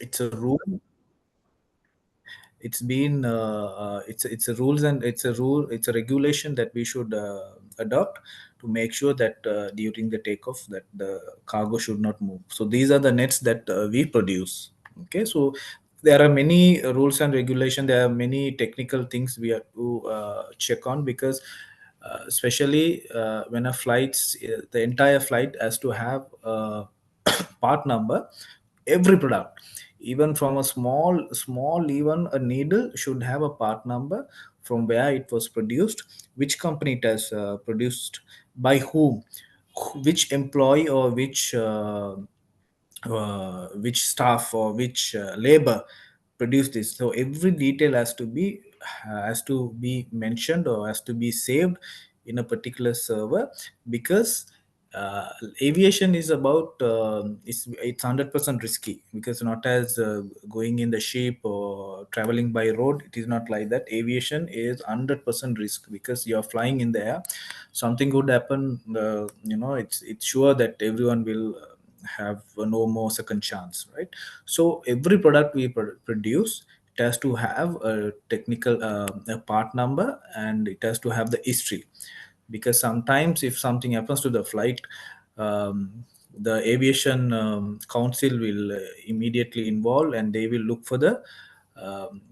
it's a rule. It's been it's a rules, and it's a regulation that we should adopt to make sure that during the takeoff that the cargo should not move. So these are the nets that we produce. Okay, so there are many rules and regulation. There are many technical things we have to check on, because especially when a flights the entire flight has to have part number. Every product, even from a small, even a needle should have a part number, from where it was produced, which company it has produced, by whom, which employee, or which staff, or which labor produced this. So every detail has to be mentioned, or has to be saved in a particular server, because uh, aviation is about it's 100% risky, because not as going in the ship or traveling by road. It is not like that. Aviation is 100% risk, because you are flying in the air. Something would happen, it's sure that everyone will have no more second chance, right? So every product we produce, it has to have a technical a part number, and it has to have the history, because sometimes if something happens to the flight, the aviation council will immediately involve, and they will look um,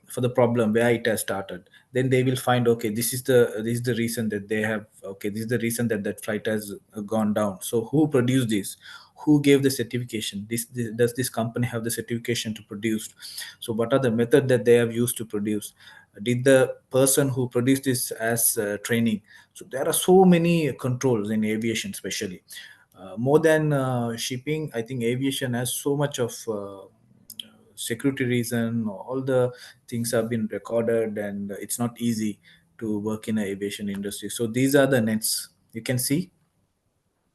for the problem where it has started. Then they will find, okay, this is the reason that they have, okay, this is the reason that that flight has gone down. So who produced this, who gave the certification, does this company have the certification to produce? So what are the method that they have used to produce? Did the person who produced this as training? So there are so many controls in aviation, especially more than shipping. I think aviation has so much of security reason. All the things have been recorded, and it's not easy to work in the aviation industry. So these are the nets you can see.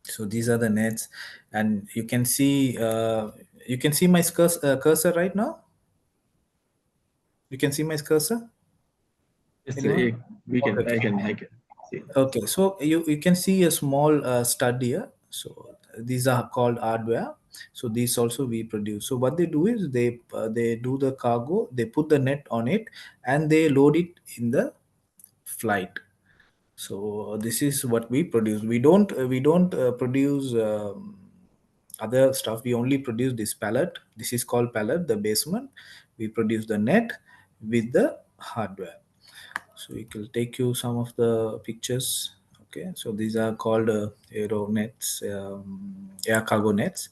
So these are the nets, and you can see my cursor right now. You can see my cursor. Yes, Anyone? we can. Okay. I can see. Okay, so you can see a small stud here. So these are called hardware. So these also we produce. So what they do is they do the cargo, they put the net on it, and they load it in the flight. So this is what we produce. We don't produce other stuff. We only produce this pallet. This is called pallet, the basement. We produce the net with the hardware. So it will take you some of the pictures. Okay, so these are called aero nets, air cargo nets,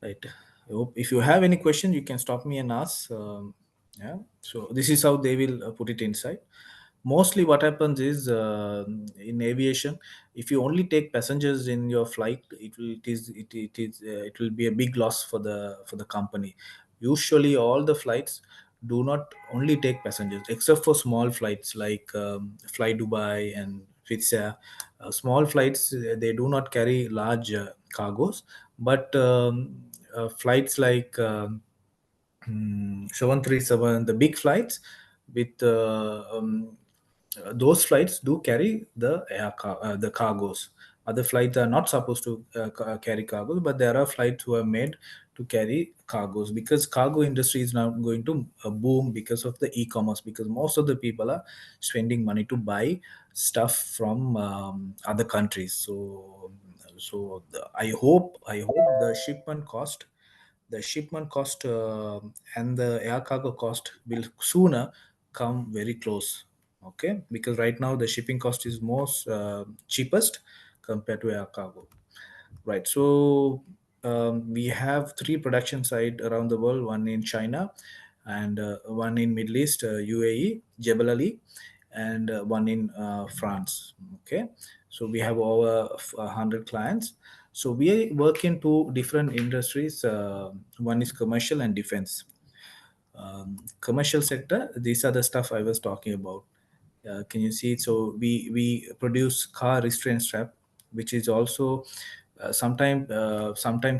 right? I hope if you have any question, you can stop me and ask. Yeah, so this is how they will put it inside. Mostly what happens is, in aviation, if you only take passengers in your flight, it will be a big loss for the company. Usually all the flights do not only take passengers, except for small flights like Fly Dubai and Fitza. Small flights, they do not carry large cargos, but flights like 737, the big flights with those flights do carry the cargos. Other flights are not supposed to carry cargos, but there are flights who are made to carry cargos, because cargo industry is now going to boom because of the e-commerce, because most of the people are spending money to buy stuff from other countries. I hope the shipment cost and the air cargo cost will sooner come very close. Okay, because right now the shipping cost is most cheapest compared to air cargo, right? So we have three production sites around the world: one in China, and one in Middle East, UAE, Jebel Ali, and one in France. Okay, so we have over 100 clients. So we work in two different industries. One is commercial and defense. Commercial sector, these are the stuff I was talking about. Can you see it? So we produce car restraint strap, which is also sometime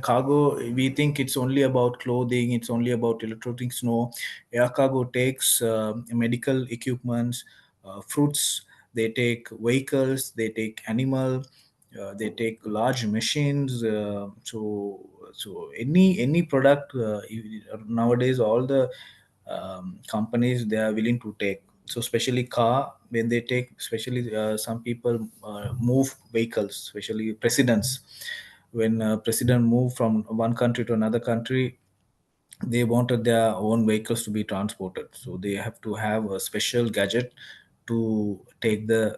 cargo. We think it's only about clothing, it's only about electronics. No, air cargo takes medical equipments, fruits. They take vehicles. They take animal. They take large machines. So any product nowadays, all the companies, they are willing to take. So especially car, when they take, especially some people move vehicles, especially presidents. When president move from one country to another country, they wanted their own vehicles to be transported, so they have to have a special gadget to take the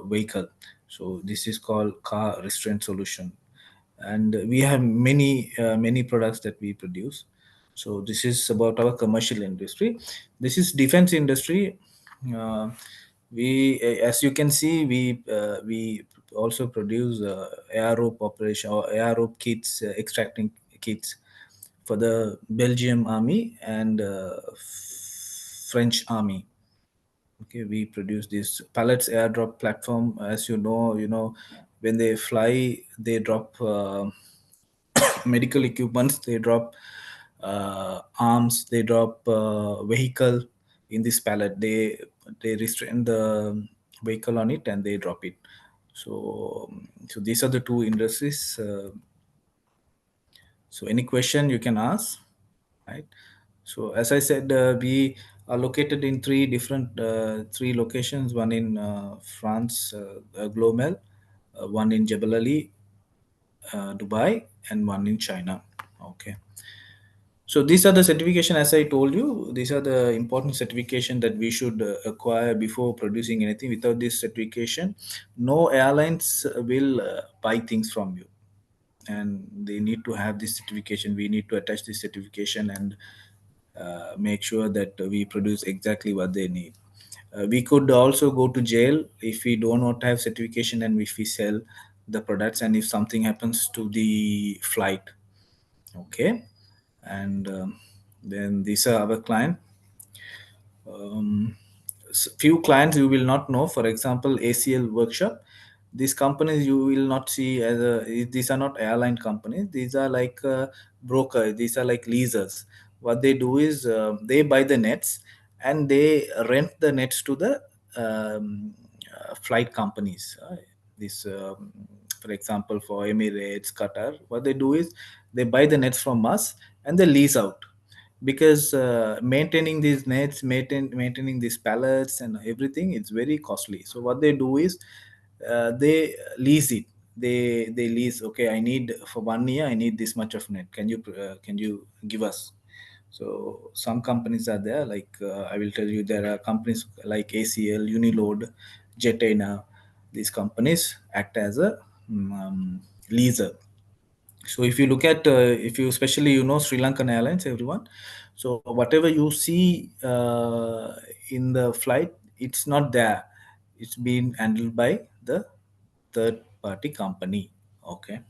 vehicle. So this is called car restraint solution. And we have many products that we produce. So this is about our commercial industry. This is defense industry. uh, as you can see, we also produce air rope operation or air rope kits, extracting kits for the Belgium army and French army. Okay, we produce this pallets airdrop platform. As you know, when they fly, they drop medical equipments, they drop arms, they drop vehicle in this pallet. They restrain the vehicle on it and they drop it. So these are the two industries. So any question you can ask, right? So as I said, we are located in three locations. One in France, Glomel, one in Jebel Ali, Dubai, and one in China. Okay. So these are the certification, as I told you. These are the important certification that we should acquire before producing anything. Without this certification, no airlines will buy things from you, and they need to have this certification. We need to attach this certification and make sure that we produce exactly what they need. We could also go to jail if we do not have certification and if we sell the products and if something happens to the flight. Okay. And then these are our client. um, Few clients you will not know. For example, ACL Workshop. These companies you will not see as a. These are not airline companies. These are like broker. These are like leasers. What they do is they buy the nets and they rent the nets to the flight companies. This, for example, for Emirates, Qatar, what they do is they buy the nets from us and they lease out, because maintaining these nets, maintaining these pallets and everything, it's very costly. So what they do is they lease it. They lease. Okay, I need for 1 year. I need this much of net. Can you give us? So some companies are there. Like I will tell you, there are companies like ACL, Uniload, Jetaina. These companies act as a leaser. So if you look at, if you especially Sri Lankan Airlines, everyone. So whatever you see in the flight, it's not there. It's been handled by the third party company. Okay.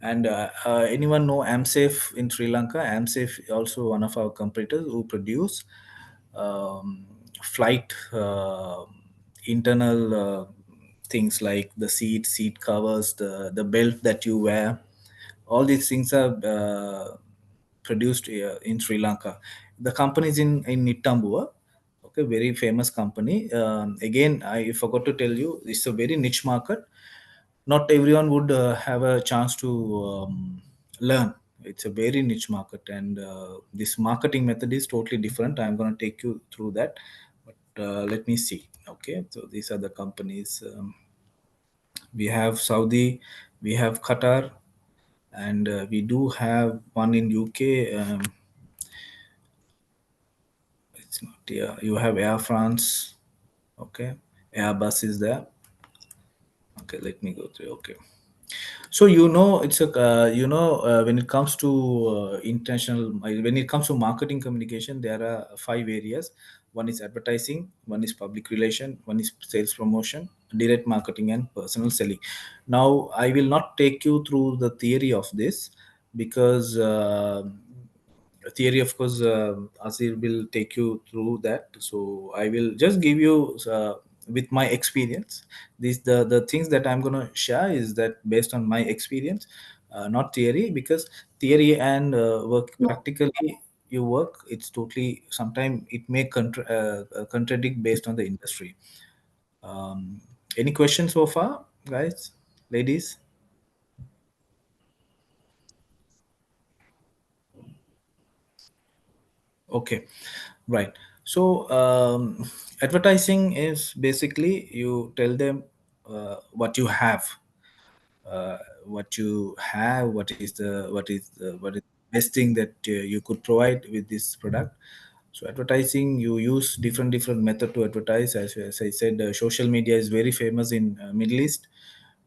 And anyone know AmSafe in Sri Lanka? AmSafe also one of our competitors who produce um, flight internal things like the seat covers, the belt that you wear. All these things are produced in Sri Lanka. The company is in Nitambua. Okay, very famous company. Again, I forgot to tell you, it's a very niche market. Not everyone would have a chance to learn. It's a very niche market, and this marketing method is totally different. I'm going to take you through that, but let me see. Okay, so these are the companies. We have Saudi, we have Qatar, and we do have one in UK. It's not here. You have Air France. Okay, Airbus is there. Okay, let me go through. Okay. So it's a when it comes to international, when it comes to marketing communication, there are 5 areas. One is advertising, one is public relation, one is sales promotion, direct marketing, and personal selling. Now, I will not take you through the theory of this, because theory, of course, Asir will take you through that. So I will just give you with my experience. These the things that I'm gonna share is that based on my experience, not theory, because theory and work practically you work, it's totally, sometimes it may contradict based on the industry. um, any questions so far, guys, ladies? Okay, right. So, advertising is basically you tell them what you have, uh, what is the best thing that you could provide with this product. So advertising, you use different method to advertise. As I said, social media is very famous in Middle East.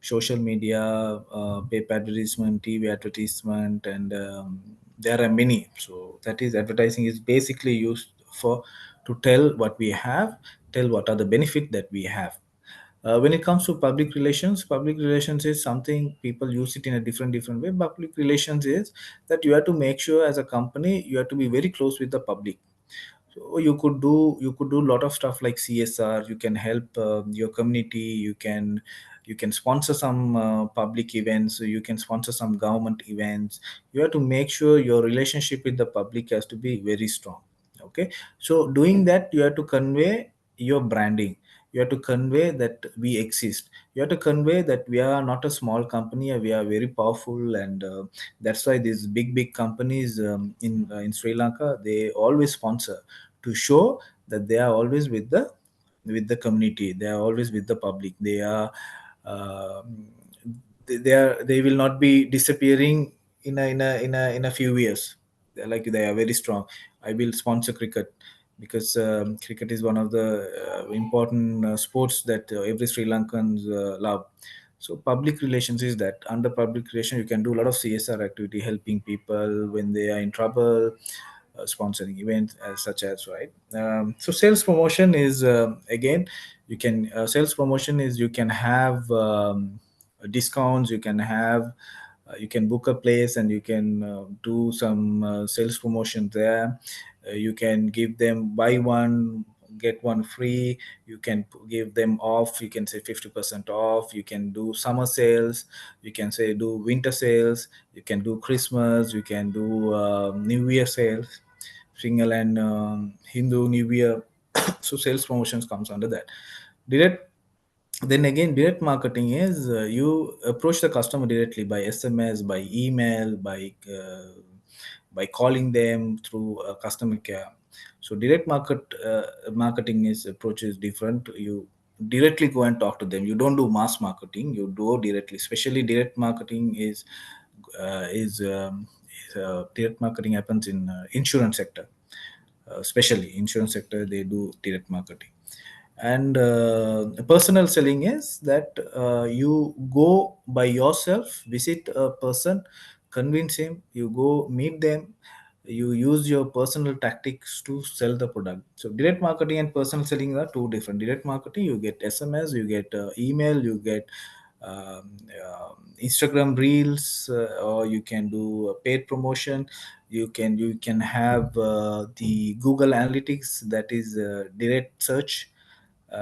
Social media, paper advertisement, TV advertisement, and there are many. So that is, advertising is basically used for to tell what we have, tell what are the benefit that we have. When it comes to public relations is something people use it in a different way. Public relations is that you have to make sure, as a company, you have to be very close with the public. So you could do a lot of stuff like CSR. You can help your community. You can sponsor some public events. You can sponsor some government events. You have to make sure your relationship with the public has to be very strong. Okay, so doing that, you have to convey your branding. You have to convey that we exist. You have to convey that we are not a small company. We are very powerful, and that's why these big companies in Sri Lanka, they always sponsor, to show that they are always with the community. They are always with the public. They are they will not be disappearing in a few years. They're like, they are very strong. I will sponsor cricket because cricket is one of the important sports that every Sri Lankans love. So public relations is that, under public relation you can do a lot of CSR activity, helping people when they are in trouble, sponsoring events as such as, right. So sales promotion is, again, you can sales promotion is, you can have discounts. You can book a place and you can do some sales promotion there. You can give them buy one get one free. You can give them off. You can say 50% off. You can do summer sales. You can say do winter sales. You can do Christmas. You can do New Year sales, Single and Hindu New Year. So sales promotions comes under that. Direct Then again, direct marketing is, you approach the customer directly by SMS, by email, by calling them through customer care. So direct marketing is approach is different. You directly go and talk to them. You don't do mass marketing. You do directly. Especially direct marketing is direct marketing happens in insurance sector. Especially insurance sector, they do direct marketing. And personal selling is that you go by yourself, visit a person, convince him, you go meet them, you use your personal tactics to sell the product. So direct marketing and personal selling are two different. Direct marketing, you get SMS, you get email, you get Instagram reels, or you can do a paid promotion. You can have the Google Analytics, that is direct search.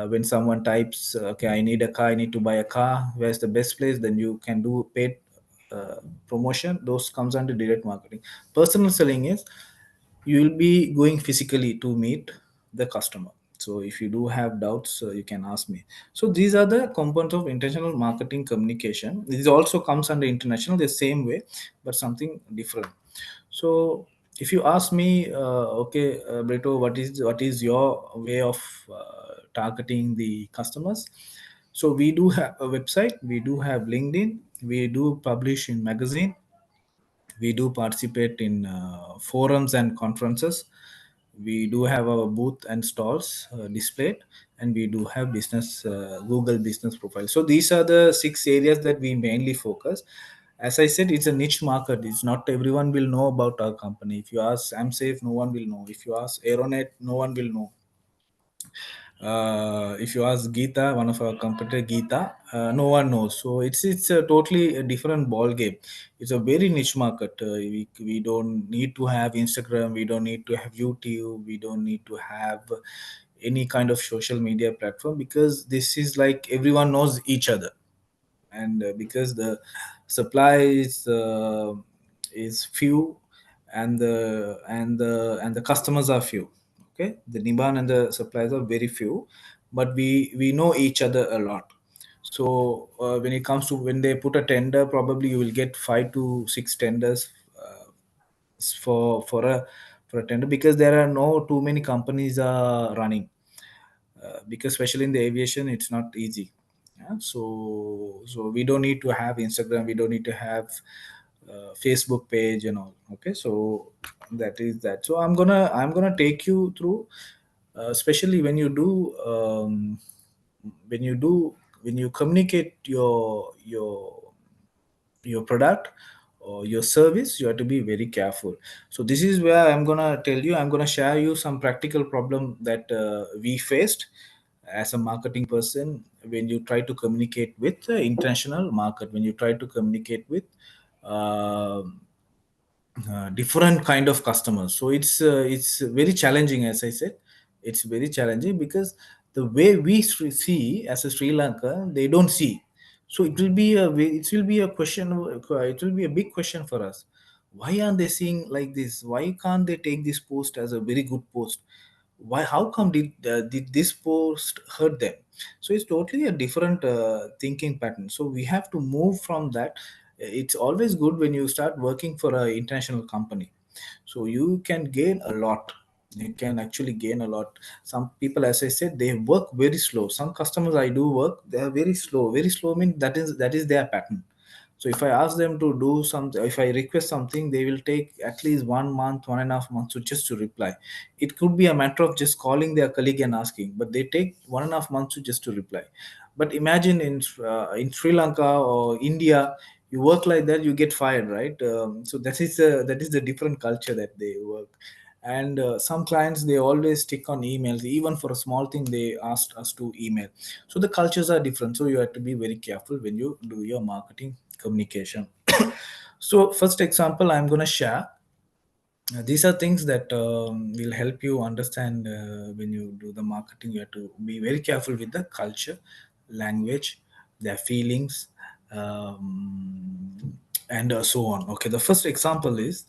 When someone types, okay, I need a car, I need to buy a car, where's the best place, then you can do paid uh, promotion. Those comes under direct marketing. Personal selling is, you will be going physically to meet the customer. So if you do have doubts, you can ask me. So these are the components of intentional marketing communication. This also comes under international the same way, but something different. So if you ask me, okay, Brito, what is your way of targeting the customers? So we do have a website, we do have LinkedIn, we do publish in magazine, we do participate in forums and conferences. We do have our booth and stalls displayed, and we do have business Google business profile. So these are the six areas that we mainly focus. As I said, it's a niche market. It's not everyone will know about our company. If you ask SamSafe, no one will know. If you ask Aeronet, no one will know. If you ask Geeta, one of our competitor Geeta, no one knows. So it's a totally a different ball game. It's a very niche market. We don't need to have Instagram. We don't need to have YouTube. We don't need to have any kind of social media platform, because this is like everyone knows each other. And because the supply is few, and the customers are few. Okay, the demand and the supplies are very few, but we know each other a lot. So when it comes to, when they put a tender, probably you will get 5 to 6 tenders for for a tender, because there are no too many companies running, because especially in the aviation it's not easy. Yeah? So we don't need to have Instagram, we don't need to have Facebook page and all. Okay, so that is that. So I'm gonna take you through, especially when you do when you do when you communicate your product or your service, you have to be very careful. So this is where I'm gonna share you some practical problem that we faced as a marketing person when you try to communicate with the international market, when you try to communicate with uh, different kind of customers. So it's very challenging, as I said. It's very challenging because the way we see as a Sri Lanka, they don't see. So it will be a question, it will be a big question for us. Why aren't they seeing like this? Why can't they take this post as a very good post? Why, how come did this post hurt them? So it's totally a different thinking pattern. So we have to move from that. It's always good when you start working for an international company, so you can gain a lot. You can actually gain a lot. Some people, as I said, they work very slow. Some customers I do work, they are very slow. Very slow means that is their pattern. So if I ask them to do something, if I request something, they will take at least 1 month, 1.5 months to just to reply. It could be a matter of just calling their colleague and asking, but they take 1.5 months to just to reply. But imagine in Sri Lanka or India, you work like that, you get fired, right? So that is the different culture that they work. And some clients, they always stick on emails. Even for a small thing, they asked us to email. So the cultures are different, so you have to be very careful when you do your marketing communication. So first example I'm going to share, these are things that will help you understand. When you do the marketing, you have to be very careful with the culture, language, their feelings, and so on. Okay, the first example is,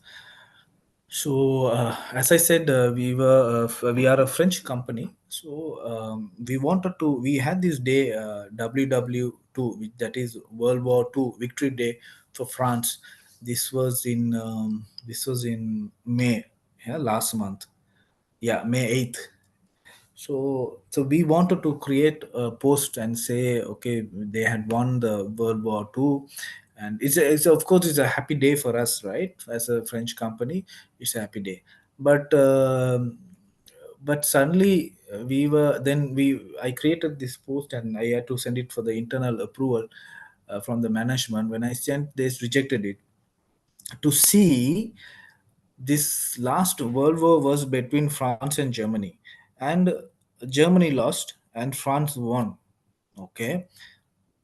so, as I said, we are a French company. So, we had this day, WW2, that is World War II Victory Day for France. This was in May, yeah, last month. Yeah, May 8th. So we wanted to create a post and say, okay, they had won the World War II, and of course it's a happy day for us, right? As a French company, it's a happy day. But suddenly I created this post and I had to send it for the internal approval from the management. When I sent this, rejected it. To see, this last World War was between France and Germany, and Germany lost and France won. Okay,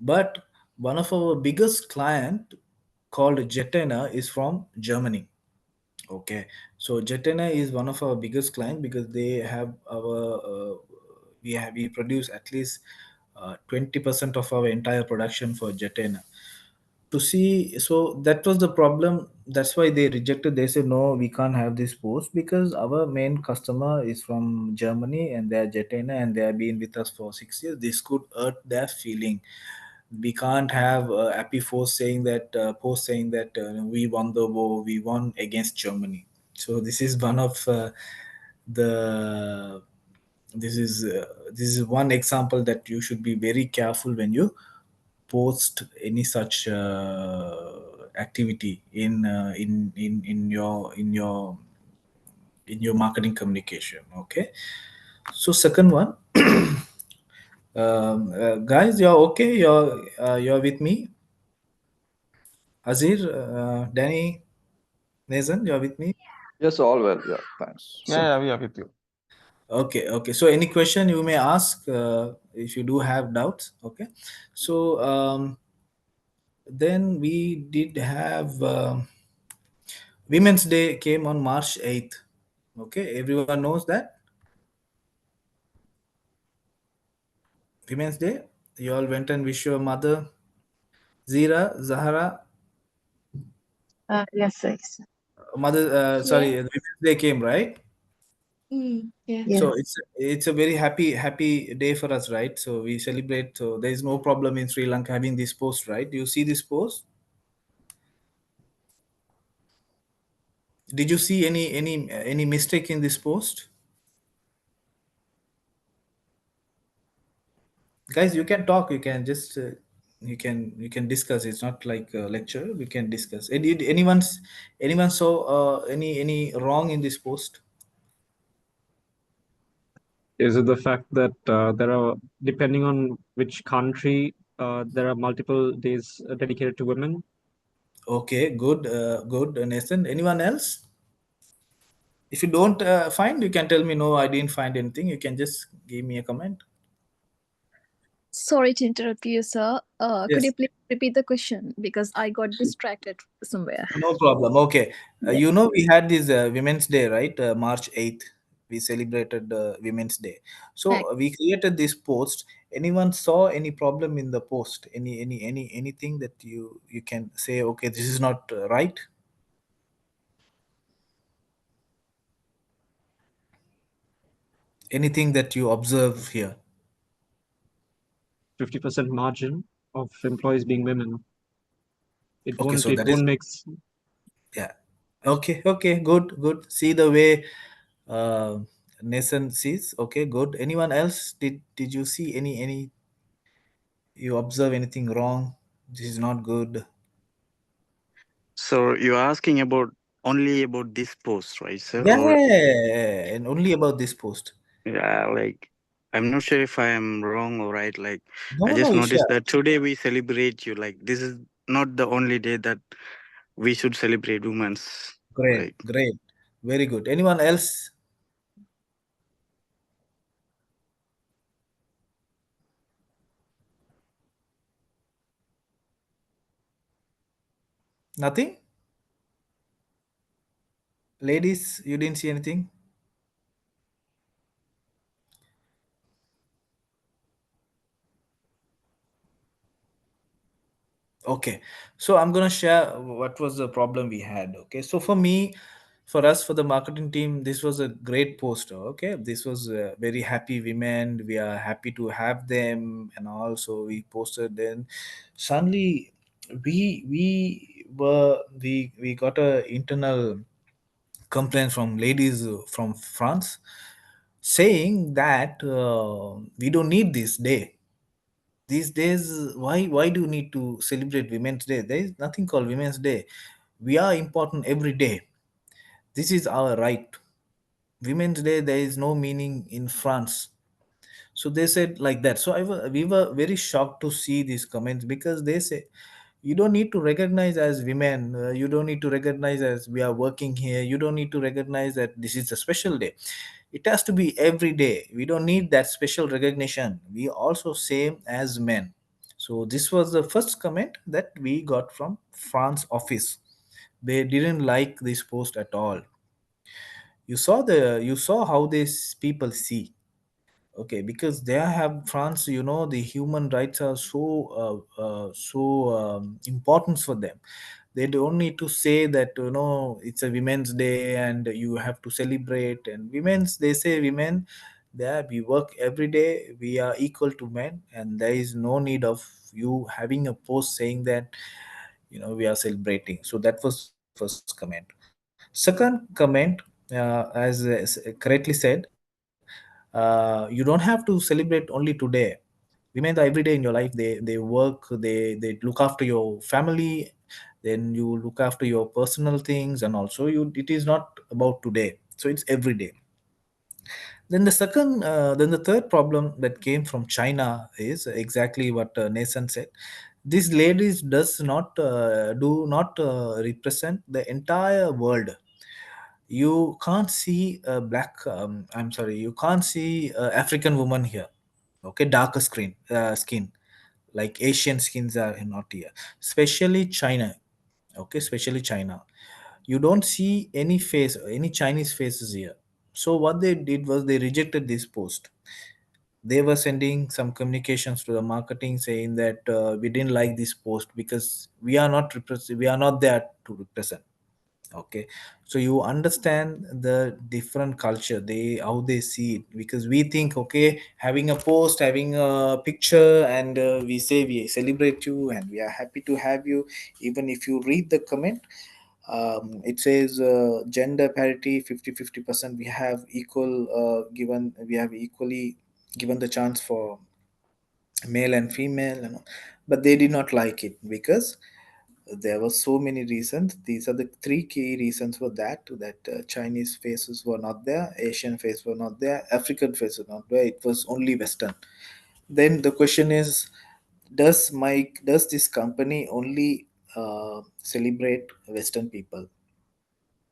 but one of our biggest client called Jetena is from Germany. Okay, so Jetena is one of our biggest client because they have we produce at least 20% of our entire production for Jetena. To see, so that was the problem. That's why they rejected. They said no, we can't have this post because our main customer is from Germany and they're Jetena and they have been with us for 6 years. This could hurt their feeling. We can't have a happy post saying that we won the war, we won against Germany. So the this is one example that you should be very careful when you post any such activity in your marketing communication. Okay, so second one, guys, you're okay, you're with me, Azir, Danny, Nathan, you're with me. Yes, all well. Yeah, thanks. Yeah, yeah, we are with you. Okay, okay, so any question you may ask, if you do have doubts. Okay, so then we did have Women's Day came on March 8th. Okay, everyone knows that. Women's Day, you all went and wish your mother, Zira, Zahara, Yes, yes. mother. Sorry, Yeah. Women's Day came, right? Yeah. So Yes. it's a very happy day for us, right? So we celebrate. So there is no problem in Sri Lanka having this post, right? Do you see this post? Did you see any mistake in this post? Guys, you can talk, you can just you can discuss. It's not like a lecture, we can discuss. Did anyone saw any wrong in this post? Is it the fact that there are, depending on which country, there are multiple days dedicated to women? Okay, good, Nathan. Anyone else? If you don't find, you can tell me, no, I didn't find anything. You can just give me a comment. Sorry to interrupt you, sir. Could you Yes. please repeat the question because I got distracted somewhere? No problem. Okay. Yeah. We had this Women's Day, right? March 8th. We celebrated Women's Day. So Ac- we created this post. Anyone saw any problem in the post? Anything that you can say, okay, this is not right? Anything that you observe here? 50% margin of employees being women. It Okay, won't so it that is, won't make yeah. Okay, good. See the way uh, Nathan sees. Okay, good. Anyone else? Did you see any you observe anything wrong? This is not good. So you're asking about only about this post, right, sir? Yeah, Or and only about this post. yeah, like I'm not sure if I am wrong or right. Like I No, just Isha. noticed that today we celebrate you. Like this is not the only day that we should celebrate women's. Great, Like great. Very good. Anyone else? Nothing? Ladies, you didn't see anything? Okay, so I'm gonna share what was the problem we had. Okay, so for me, for us, for the marketing team, this was a great poster. Okay, this was very happy women. We are happy to have them, and also we posted. Then suddenly, we got a internal complaint from ladies from France saying that we don't need this day. These days, why do you need to celebrate Women's Day? There is nothing called Women's Day. We are important every day. This is our right. Women's Day, there is no meaning in France. So they said like that. So we were very shocked to see these comments because they say you don't need to recognize as women. You don't need to recognize as we are working here. You don't need to recognize that this is a special day. It has to be every day. We don't need that special recognition. We also same as men. So this was the first comment that we got from France office. They didn't like this post at all. You saw how these people see. Okay, because they have France, the human rights are so important for them. They don't need to say that it's a Women's Day and you have to celebrate. And women's, they say women, there we work every day, we are equal to men, and there is no need of you having a post saying that we are celebrating. So that was the first comment. Second comment, as correctly said, you don't have to celebrate only today. Women are every day in your life. They work, they look after your family, then you look after your personal things, and also it is not about today, so it's every day. Then the third problem that came from China is exactly what Nathan said. These ladies do not represent the entire world. You can't see a black I'm sorry, you can't see a African woman here. Okay, darker skin, like Asian skins are not here, especially China. Okay, especially China, you don't see any Chinese faces here. So what they did was they rejected this post. They were sending some communications to the marketing saying that we didn't like this post because we are not there to represent. Okay, so you understand the different culture, they how they see it. Because we think, okay, having a post, having a picture, and we say we celebrate you and we are happy to have you. Even if you read the comment, It says gender parity 50-50%. We have equal given we have equally given the chance for male and female, but they did not like it because there were so many reasons. These are the three key reasons for that Chinese faces were not there, Asian faces were not there, African faces were not there. It was only Western. Then the question is, does this company only celebrate Western people?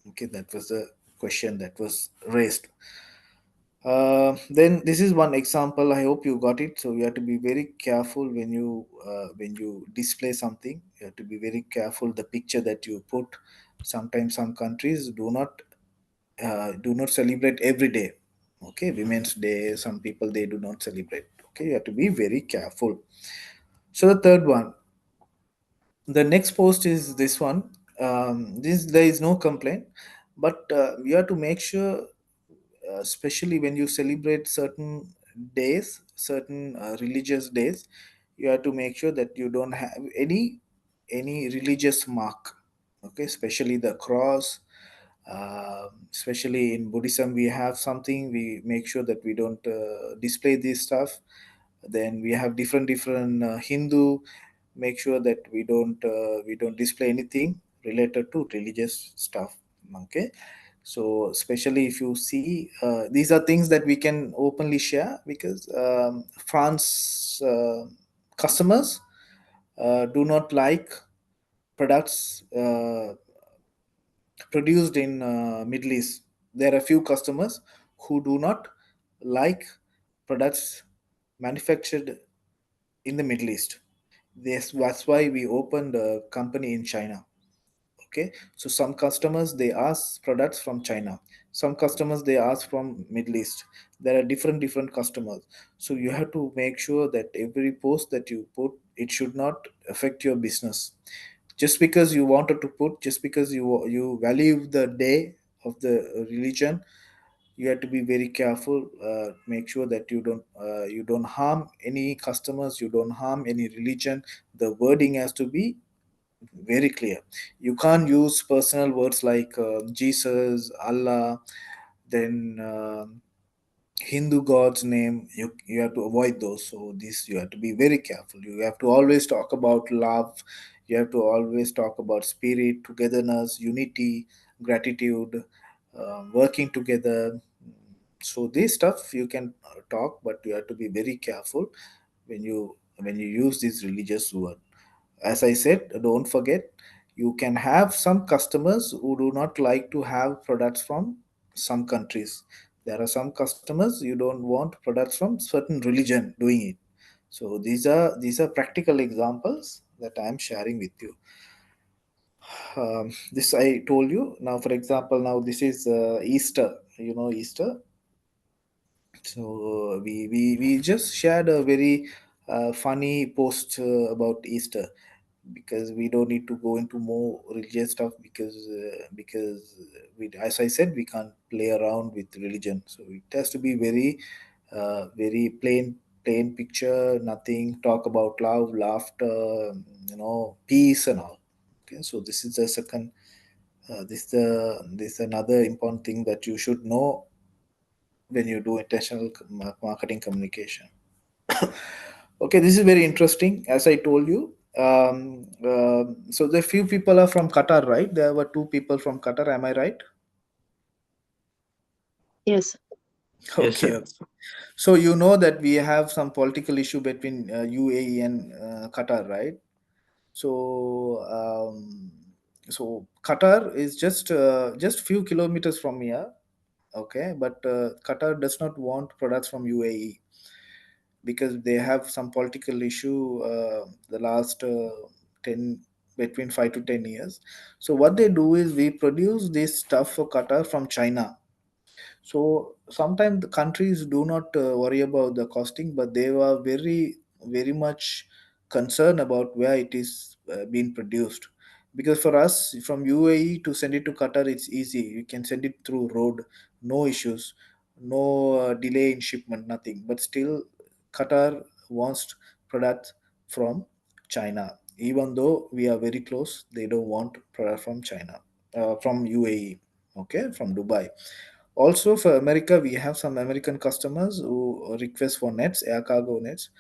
Okay, that was the question that was raised. Then this is one example. I hope you got it. So you have to be very careful when you display something. You have to be very careful the picture that you put. Sometimes some countries do not celebrate every day. Okay, Women's Day. Some people they do not celebrate. Okay, you have to be very careful. So the third one, the next post is this one. This there is no complaint, but you have to make sure, especially when you celebrate certain days, certain religious days, you have to make sure that you don't have any religious mark. Okay, especially the cross. Especially in Buddhism, we have something. We make sure that we don't display this stuff. Then we have different Hindu. Make sure that we don't display anything related to religious stuff. Okay, so especially if you see, these are things that we can openly share because France customers do not like products produced in Middle East. There are a few customers who do not like products manufactured in the Middle East. That's why we opened a company in China. Okay, so some customers they ask products from China, some customers they ask from Middle East. There are different customers, so you have to make sure that every post that you put, it should not affect your business. Just because you wanted to put, just because you value the day of the religion, you have to be very careful. Make sure that you don't harm any customers, you don't harm any religion. The wording has to be very clear. You can't use personal words like Jesus, Allah, then Hindu god's name. You have to avoid those. So this you have to be very careful. You have to always talk about love. You have to always talk about spirit, togetherness, unity, gratitude, working together. So this stuff you can talk, but you have to be very careful when you use this religious word. As I said, don't forget, you can have some customers who do not like to have products from some countries. There are some customers you don't want products from certain religion doing it. So these are practical examples that I am sharing with you. This I told you. Now, for example, now this is Easter. You know Easter. So we just shared a very funny post about Easter, because we don't need to go into more religious stuff, because as I said, we can't play around with religion. So it has to be very plain picture. Nothing. Talk about love, laughter, peace and all. Okay, so this is the second. This is another important thing that you should know when you do intentional marketing communication. Okay, this is very interesting. As I told you, so the few people are from Qatar, right? There were two people from Qatar. Am I right? Yes. Yes, Okay. sir. Okay. So you know that we have some political issue between UAE and Qatar, right? So Qatar is just few kilometers from here. Okay, but Qatar does not want products from UAE because they have some political issue the last 10 between 5 to 10 years. So what they do is we produce this stuff for Qatar from China. So sometimes the countries do not worry about the costing, but they are very much concerned about where it is being produced. Because for us from UAE to send it to Qatar, it's easy. You can send it through road, no issues, no delay in shipment, nothing. But still, Qatar wants products from China. Even though we are very close, they don't want product from China. from UAE, okay, from Dubai. Also for America, we have some American customers who request for nets, air cargo nets,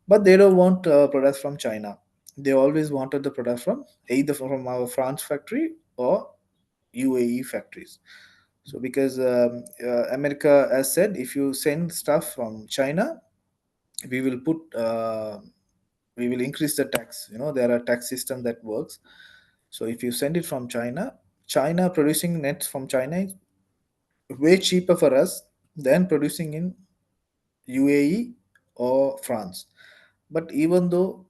but they don't want products from China. They always wanted the product from either from our France factory or UAE factories. So because America has said, if you send stuff from China, we will put we will increase the tax. You know, there are tax system that works. So if you send it from China, China producing nets from China is way cheaper for us than producing in UAE or France. But even though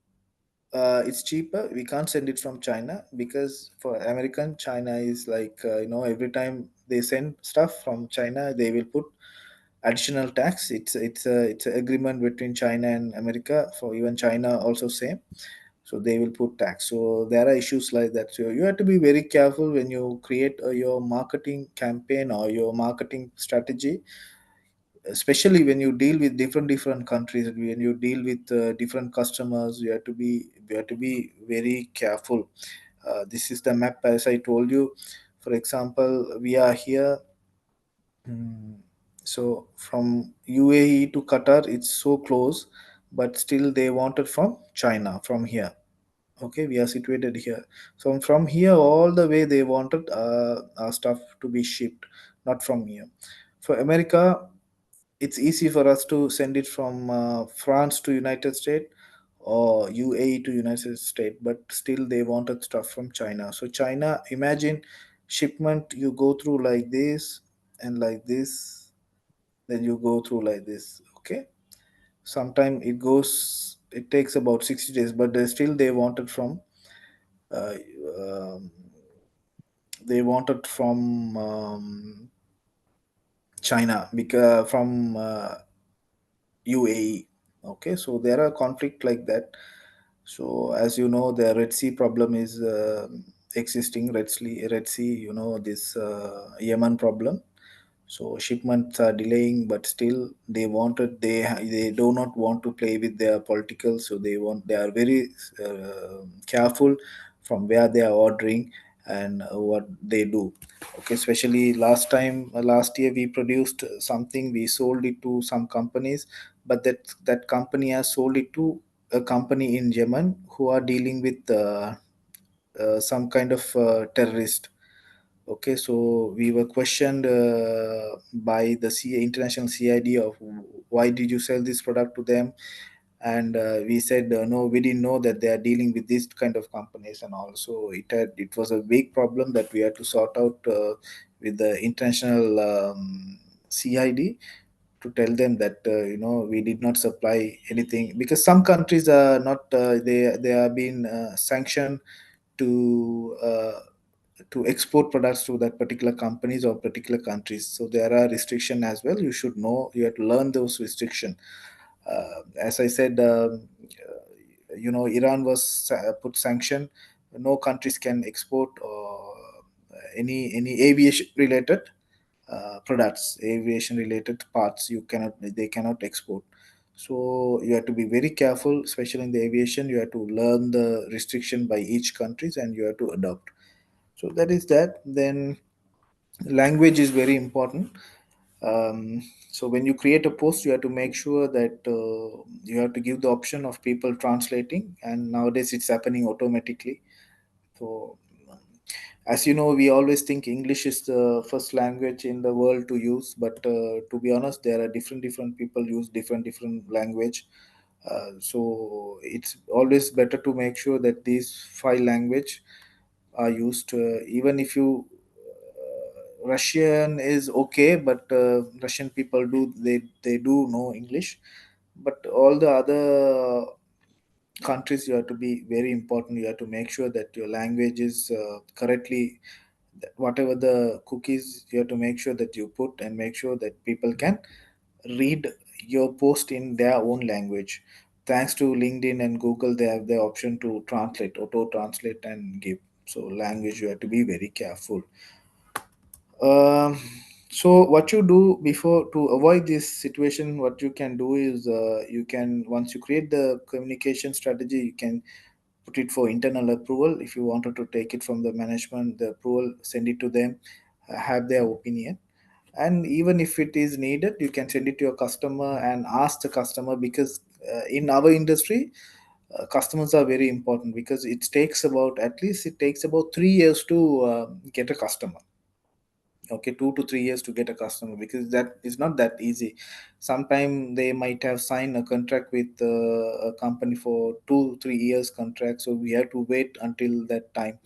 it's cheaper, we can't send it from China, because for American, China is like, every time they send stuff from China, they will put additional tax. It's a agreement between China and America. For even China also same, so they will put tax. So there are issues like that. So you have to be very careful when you create your marketing campaign or your marketing strategy, especially when you deal with different countries, when you deal with different customers. You have to be very careful. This is the map, as I told you. For example, we are here. So from UAE to Qatar, it's so close, but still they wanted from China from here. Okay, we are situated here. So from here all the way they wanted our stuff to be shipped, not from here. For America, it's easy for us to send it from France to United States or UAE to United States, but still they wanted stuff from China. So China, imagine shipment, you go through like this and like this, then you go through like this. Okay, sometime it takes about 60 days, but still they wanted from uh, um, China, because from UAE. Okay, so there are conflict like that. So as you know, the Red Sea problem is existing. Red Sea, this Yemen problem. So shipments are delaying, but still they do not want to play with their political. So they are very careful from where they are ordering and what they do. Okay, especially last year we produced something, we sold it to some companies, but that company has sold it to a company in Yemen who are dealing with some kind of terrorist. Okay, so we were questioned by the international CID of why did you sell this product to them, and we said no, we didn't know that they are dealing with this kind of companies. And also it was a big problem that we had to sort out with the international CID, to tell them that we did not supply anything, because some countries are not they are being sanctioned to export products to that particular companies or particular countries. So there are restriction as well. You should know, you have to learn those restriction. As I said, Iran was put sanction. No countries can export or any aviation related products, aviation related parts. They cannot export. So you have to be very careful, especially in the aviation. You have to learn the restriction by each countries and you have to adopt. So that is that. Then language is very important. So when you create a post, you have to make sure that you have to give the option of people translating, and nowadays it's happening automatically. So as you know, we always think English is the first language in the world to use, but to be honest, there are different people use different language. So it's always better to make sure that these five language are used. Even if you Russian is okay, but Russian people they do know English, but all the other countries, you have to be very important. You have to make sure that your language is correctly, whatever the cookies, you have to make sure that you put, and make sure that people can read your post in their own language. Thanks to LinkedIn and Google, they have the option to translate, auto translate, and give. So language, you have to be very careful. um, so what you do before, to avoid this situation, what you can do is, you can, once you create the communication strategy, you can put it for internal approval. If you wanted to take it from the management, the approval, send it to them, have their opinion. And even if it is needed, you can send it to your customer and ask the customer, because in our industry, customers are very important, because it takes about 3 years to get a customer. Okay, 2 to 3 years to get a customer, because that is not that easy. Sometime they might have signed a contract with a company for 2 3 years contract, so we have to wait until that time.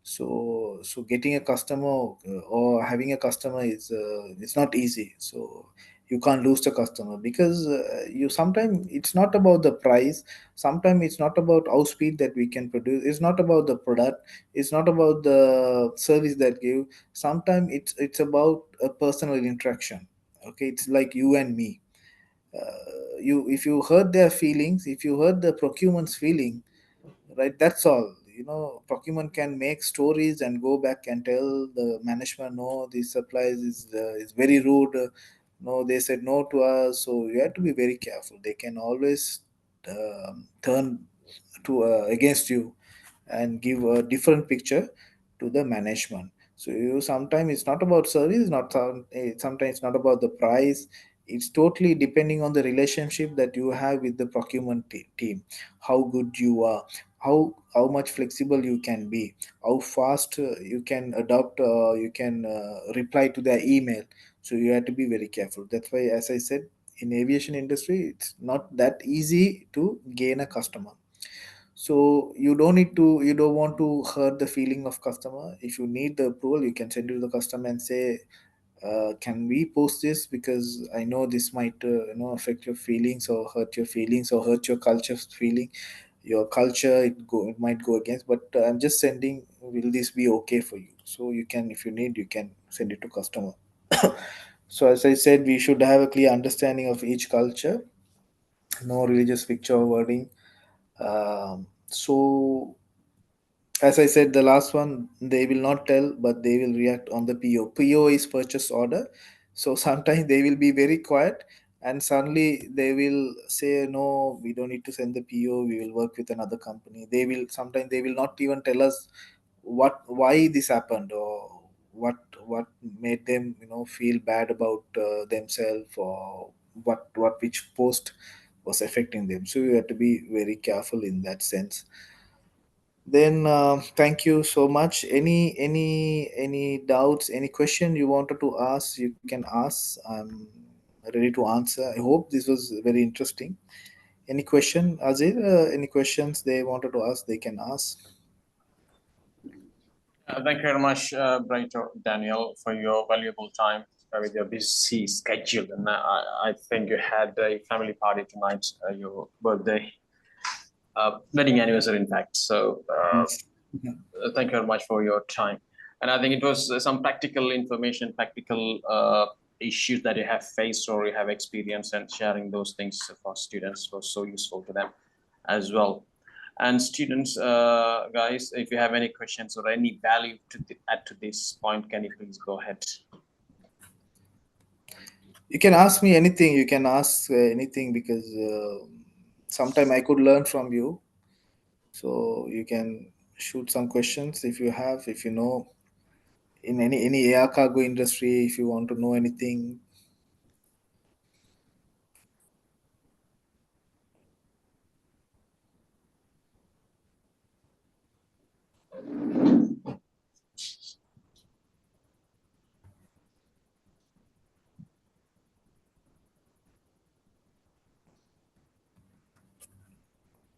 So getting a customer or having a customer is it's not easy. So you can't lose the customer, because you sometimes it's not about the price, sometimes it's not about how speed that we can produce, it's not about the product, it's not about the service that give. Sometimes it's about a personal interaction. Okay, it's like you and me. You, if you hurt their feelings, if you hurt the procurement's feeling, right, that's all. Procurement can make stories and go back and tell the management, no, this supplies is very rude, no, they said no to us. So you have to be very careful. They can always turn to against you and give a different picture to the management. So you, sometimes it's not about service, sometimes it's not about the price. It's totally depending on the relationship that you have with the procurement team, how good you are, how much flexible you can be, how fast you can adopt, you can reply to their email. So you have to be very careful. That's why, as I said, in aviation industry, it's not that easy to gain a customer. So you don't want to hurt the feeling of customer. If you need the approval, you can send it to the customer and say, can we post this, because I know this might affect your feelings or hurt your feelings or hurt your culture's feeling, your culture, it might go against, but I'm just sending, will this be okay for you? So you can, if you need, you can send it to customer. So as I said, we should have a clear understanding of each culture, no religious picture or wording. So as I said, the last one, they will not tell, but they will react on the PO. PO is purchase order. So sometimes they will be very quiet, and suddenly they will say, no, we don't need to send the PO. We will work with another company. Sometimes they will not even tell us why this happened, or what made them, feel bad about themselves, or which post was affecting them. So you have to be very careful in that sense. Then thank you so much. Any doubts, any question you wanted to ask, you can ask. I'm ready to answer. I hope this was very interesting. Any question, Azir? Any questions they wanted to ask, they can ask. Thank you very much, Brighter Daniel, for your valuable time with your busy schedule. And I think you had a family party tonight, your birthday, wedding anniversary, in fact. So Yes. thank you very much for your time. And I think it was some practical information, practical issues that you have faced or you have experienced, and sharing those things for students was so useful to them as well. And students, guys, if you have any questions or any value to add to this point, can you please go ahead? You can ask me anything. You can ask anything, because sometime I could learn from you. So you can shoot some questions if you have, if you know, in any air cargo industry, if you want to know anything.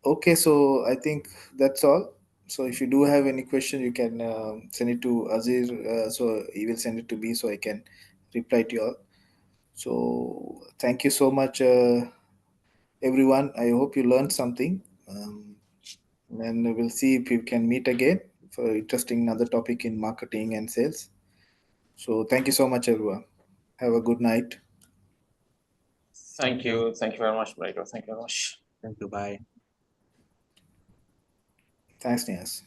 Okay, so I think that's all. So if you do have any question, you can send it to Azir. So he will send it to me, so I can reply to you all. So thank you so much, everyone. I hope you learned something. And we'll see if we can meet again for interesting another topic in marketing and sales. So thank you so much, everyone. Have a good night. Thank you. Thank you very much, Brighter. Thank you very much. Thank you. Bye. Thanks, Nias.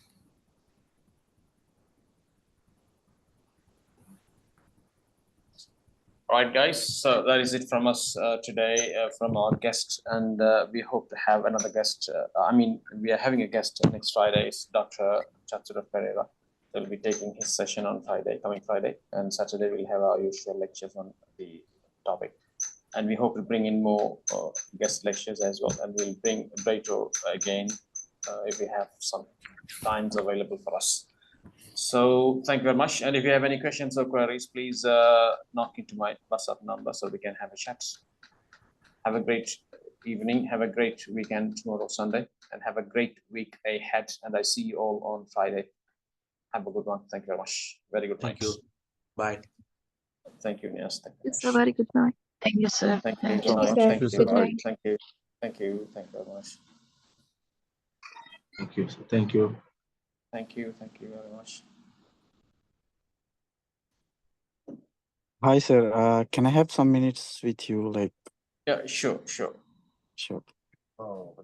All right, guys. So that is it from us today, from our guest, and we hope to have another guest. We are having a guest next Friday. It's Dr. Chatura Pereira. They'll be taking his session on coming Friday, and Saturday we'll have our usual lectures on the topic. And we hope to bring in more guest lectures as well, and we'll bring Beto again if we have some times available for us. So thank you very much. And if you have any questions or queries, please knock into my WhatsApp number so we can have a chat. Have a great evening. Have a great weekend tomorrow, Sunday, and have a great week ahead. And I see you all on Friday. Have a good one. Thank you very much. Very good night. Thank you. Bye. Thank you, Nias. Thank you. It's a very good night. Thank you, sir. Thank you. Thank you. Thank Thank you, you. sir. Good night. Thank you. Thank you. Thank you very much. Thank you. Thank you. Thank you. Thank you very much. Hi, sir. Can I have some minutes with you? Like, Yeah, sure. sure. Oh,